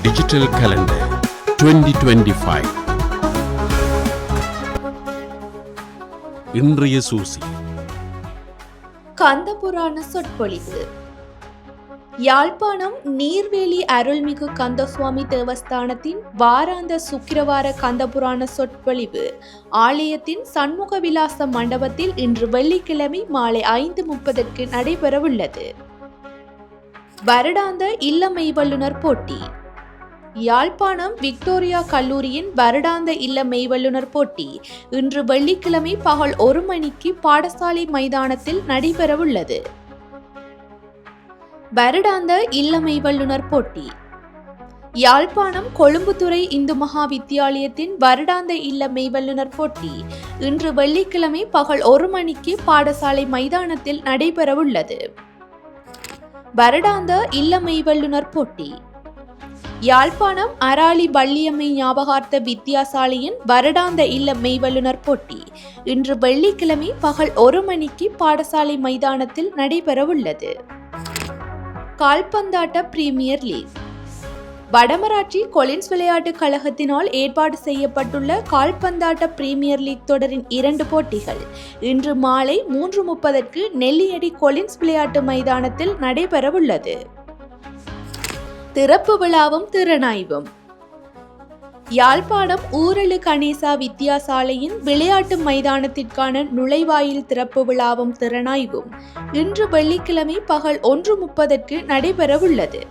Digital calendar 2025. இன்றைய சூசி. கந்தபுராண சொற்பொழிவு. யாழ்ப்பாணம் நீர்வேலி அருள்மிகு கந்தசுவாமி தேவஸ்தானத்தின் வாராந்த சுக்கிரவார கந்தபுராண சொற்பொழிவு ஆலயத்தின் சண்முக விலாச மண்டபத்தில் இன்று வெள்ளிக்கிழமை மாலை 5:30 நடைபெறவுள்ளது. வருடாந்த இல்லமை வல்லுநர் போட்டி. யாழ்ப்பாணம் விக்டோரியா கல்லூரியின் வருடாந்த இல்ல மெய்வல்லுநர் போட்டி இன்று வெள்ளிக்கிழமை பகல் 1 மணிக்கு பாடசாலை மைதானத்தில் நடைபெறவுள்ளது. வருடாந்த இல்ல மெய்வல்லுநர் போட்டி. யாழ்ப்பாணம் கொழும்புத்துறை இந்து மகா வித்தியாலயத்தின் வருடாந்த இல்ல மெய்வல்லுநர் போட்டி இன்று வெள்ளிக்கிழமை பகல் 1 மணிக்கு பாடசாலை மைதானத்தில் நடைபெறவுள்ளது. வருடாந்த இல்ல மெய்வல்லுநர் போட்டி. யாழ்ப்பாணம் அராலி வள்ளியம்மை ஞாபகார்த்த வித்தியாசாலையின் வருடாந்த இல்ல மெய்வல்லுநர் போட்டி இன்று வெள்ளிக்கிழமை பகல் 1 மணிக்கு பாடசாலை மைதானத்தில் நடைபெறவுள்ளது. கால்பந்தாட்ட பிரீமியர் லீக். வடமராட்சி கொலின்ஸ் விளையாட்டுக் கழகத்தினால் ஏற்பாடு செய்யப்பட்டுள்ள கால்பந்தாட்ட பிரீமியர் லீக் தொடரின் 2 போட்டிகள் இன்று மாலை 3:30 நெல்லியடி கொலின்ஸ் விளையாட்டு மைதானத்தில் நடைபெறவுள்ளது. திறப்பு விழாவும் திறனாய்வும். யாழ்ப்பாணம் ஊரலு கணேசா வித்தியாசாலையின் விளையாட்டு மைதானத்திற்கான நுழைவாயில் திறப்பு விழாவும் திறனாய்வும் இன்று வெள்ளிக்கிழமை பகல் 1:30 நடைபெறவுள்ளது.